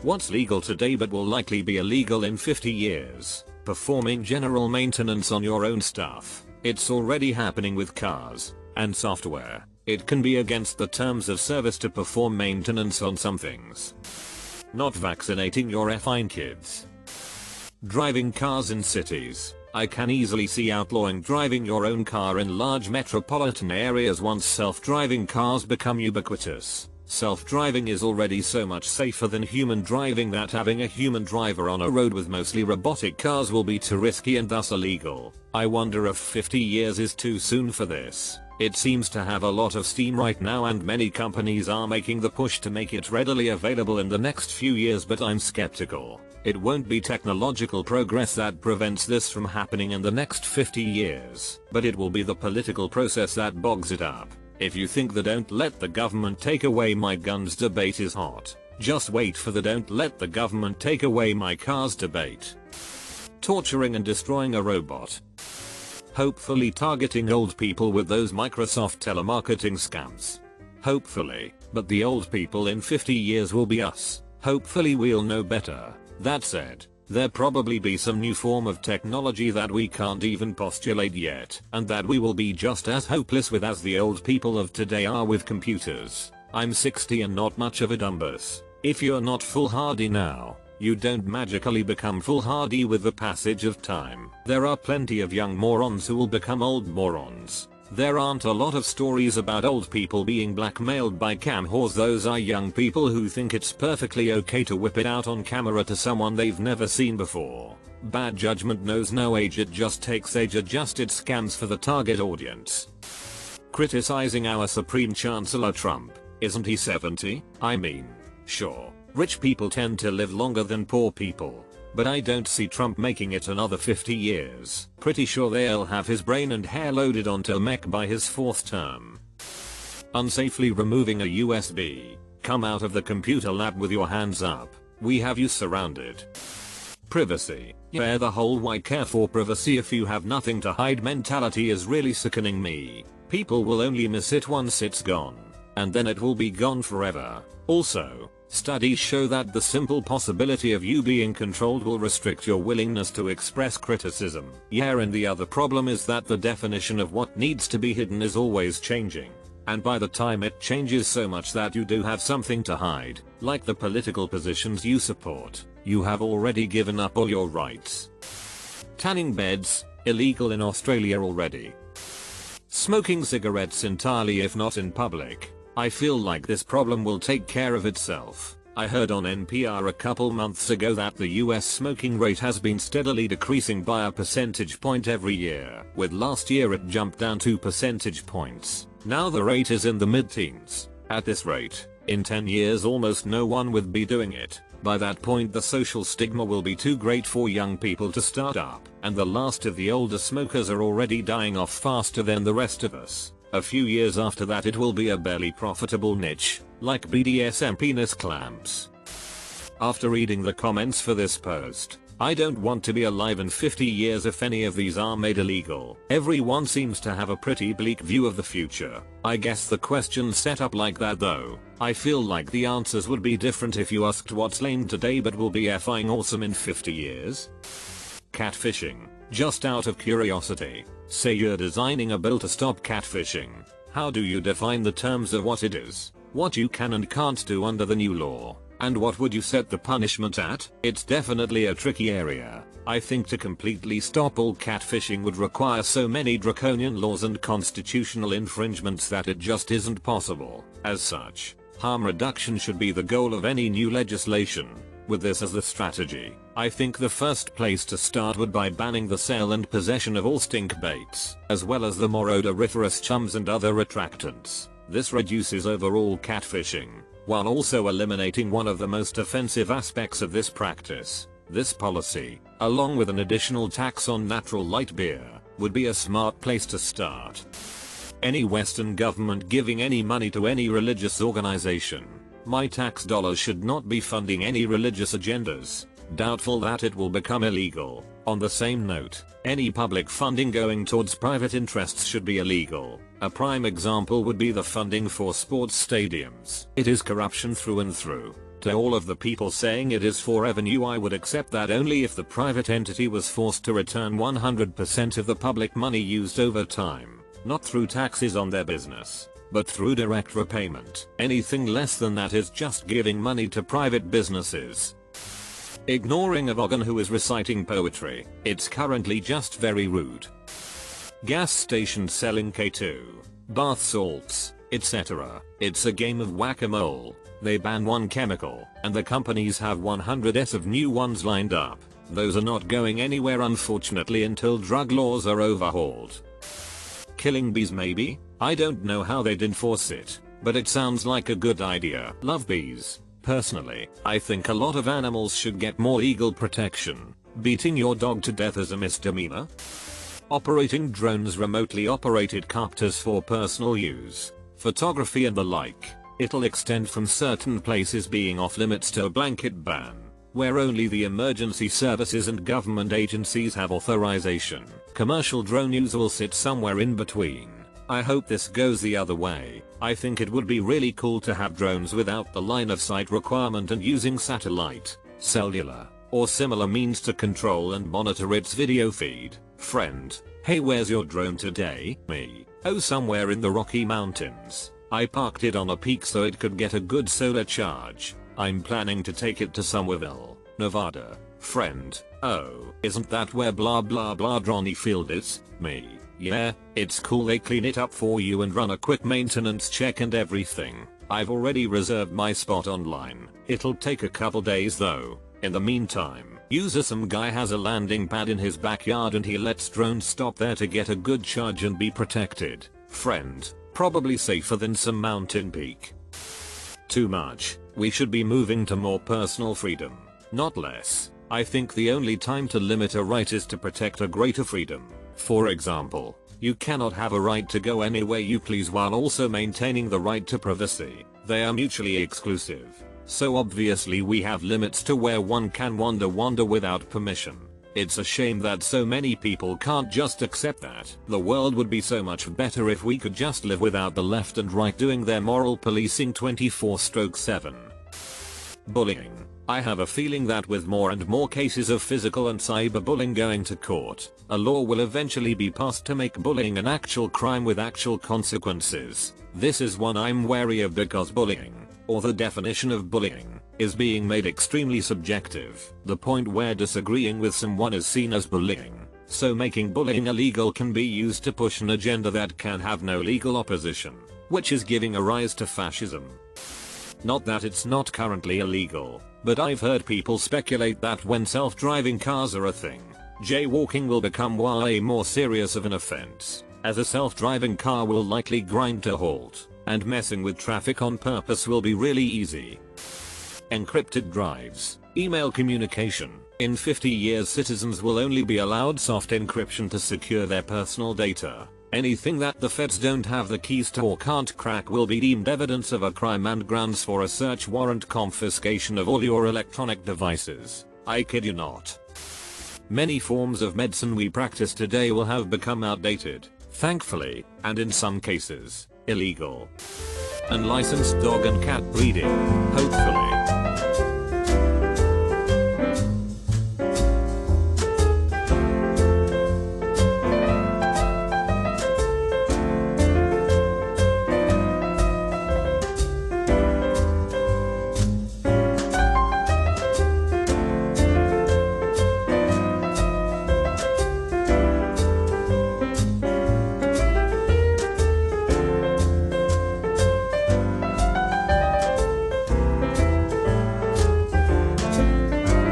What's legal today but will likely be illegal in 50 years? Performing general maintenance on your own stuff. It's already happening with cars and software. It can be against the terms of service to perform maintenance on some things. Not vaccinating your effing kids. Driving cars in cities. I can easily see outlawing driving your own car in large metropolitan areas once self-driving cars become ubiquitous. Self-driving is already so much safer than human driving that having a human driver on a road with mostly robotic cars will be too risky and thus illegal. I wonder if 50 years is too soon for this. It seems to have a lot of steam right now and many companies are making the push to make it readily available in the next few years, but I'm skeptical. It won't be technological progress that prevents this from happening in the next 50 years, but it will be the political process that bogs it up. If you think the "don't let the government take away my guns" debate is hot, just wait for the "don't let the government take away my cars" debate. Torturing and destroying a robot. Hopefully targeting old people with those Microsoft telemarketing scams. Hopefully, but the old people in 50 years will be us. Hopefully we'll know better. That said, there probably be some new form of technology that we can't even postulate yet, and that we will be just as hopeless with as the old people of today are with computers. I'm 60 and not much of a dumbass. If you're not foolhardy now, you don't magically become foolhardy with the passage of time. There are plenty of young morons who will become old morons. There aren't a lot of stories about old people being blackmailed by cam whores. Those are young people who think it's perfectly okay to whip it out on camera to someone they've never seen before. Bad judgment knows no age, it just takes age-adjusted scams for the target audience. Criticizing our Supreme Chancellor Trump. Isn't he 70? I mean, sure, rich people tend to live longer than poor people. But I don't see Trump making it another 50 years. Pretty sure they'll have his brain and hair loaded onto a mech by his 4th term. Unsafely removing a USB. Come out of the computer lab with your hands up. We have you surrounded. Privacy. Yeah, the whole "why care for privacy if you have nothing to hide" mentality is really sickening me. People will only miss it once it's gone. And then it will be gone forever. Also, studies show that the simple possibility of you being controlled will restrict your willingness to express criticism. Yeah, and the other problem is that the definition of what needs to be hidden is always changing. And by the time it changes so much that you do have something to hide, like the political positions you support, you have already given up all your rights. Tanning beds, illegal in Australia already. Smoking cigarettes entirely if not in public. I feel like this problem will take care of itself. I heard on NPR a couple months ago that the US smoking rate has been steadily decreasing by a percentage point every year, with last year it jumped down 2 percentage points. Now the rate is in the mid-teens. At this rate, in 10 years almost no one would be doing it. By that point the social stigma will be too great for young people to start up, and the last of the older smokers are already dying off faster than the rest of us. A few years after that it will be a barely profitable niche, like BDSM penis clamps. After reading the comments for this post, I don't want to be alive in 50 years if any of these are made illegal. Everyone seems to have a pretty bleak view of the future. I guess the question's set up like that though. I feel like the answers would be different if you asked what's lame today but will be effing awesome in 50 years. Catfishing. Just out of curiosity, say you're designing a bill to stop catfishing. How do you define the terms of what it is, what you can and can't do under the new law, and what would you set the punishment at? It's definitely a tricky area. I think to completely stop all catfishing would require so many draconian laws and constitutional infringements that it just isn't possible. As such, harm reduction should be the goal of any new legislation. With this as the strategy, I think the first place to start would be banning the sale and possession of all stink baits, as well as the more odoriferous chums and other attractants. This reduces overall catfishing, while also eliminating one of the most offensive aspects of this practice. This policy, along with an additional tax on natural light beer, would be a smart place to start. Any Western government giving any money to any religious organization, my tax dollars should not be funding any religious agendas. Doubtful that it will become illegal. On the same note, any public funding going towards private interests should be illegal. A prime example would be the funding for sports stadiums. It is corruption through and through. To all of the people saying it is forever new, I would accept that only if the private entity was forced to return 100% of the public money used over time, not through taxes on their business, but through direct repayment. Anything less than that is just giving money to private businesses. Ignoring a vegan who is reciting poetry. It's currently just very rude. Gas stations selling K2, bath salts, etc. It's a game of whack-a-mole. They ban one chemical, and the companies have 100s of new ones lined up. Those are not going anywhere unfortunately until drug laws are overhauled. Killing bees maybe? I don't know how they'd enforce it, but it sounds like a good idea. Love bees. Personally, I think a lot of animals should get more legal protection. Beating your dog to death is a misdemeanor. Operating drones, remotely operated copters for personal use, photography and the like. It'll extend from certain places being off limits to a blanket ban, where only the emergency services and government agencies have authorization. Commercial drone use will sit somewhere in between. I hope this goes the other way. I think it would be really cool to have drones without the line of sight requirement and using satellite, cellular, or similar means to control and monitor its video feed. Friend, hey, where's your drone today? Me. Oh, somewhere in the Rocky Mountains. I parked it on a peak so it could get a good solar charge. I'm planning to take it to Somerville, Nevada. Friend, oh, isn't that where blah blah blah Dronny Field is? Me. Yeah, it's cool, they clean it up for you and run a quick maintenance check and everything. I've already reserved my spot online. It'll take a couple days though. In the meantime, some guy has a landing pad in his backyard and he lets drones stop there to get a good charge and be protected. Friend, probably safer than some mountain peak. Too much. We should be moving to more personal freedom, not less. I think the only time to limit a right is to protect a greater freedom. For example, you cannot have a right to go anywhere you please while also maintaining the right to privacy. They are mutually exclusive. So obviously we have limits to where one can wander without permission. It's a shame that so many people can't just accept that. The world would be so much better if we could just live without the left and right doing their moral policing 24/7. Bullying. I have a feeling that with more and more cases of physical and cyberbullying going to court, a law will eventually be passed to make bullying an actual crime with actual consequences. This is one I'm wary of because bullying, or the definition of bullying, is being made extremely subjective, the point where disagreeing with someone is seen as bullying. So making bullying illegal can be used to push an agenda that can have no legal opposition, which is giving a rise to fascism. Not that it's not currently illegal, but I've heard people speculate that when self-driving cars are a thing, jaywalking will become way more serious of an offense, as a self-driving car will likely grind to a halt, and messing with traffic on purpose will be really easy. Encrypted drives, email communication. In 50 years citizens will only be allowed soft encryption to secure their personal data. Anything that the feds don't have the keys to or can't crack will be deemed evidence of a crime and grounds for a search warrant confiscation of all your electronic devices. I kid you not. Many forms of medicine we practice today will have become outdated, thankfully, and in some cases, illegal. Unlicensed dog and cat breeding, hopefully.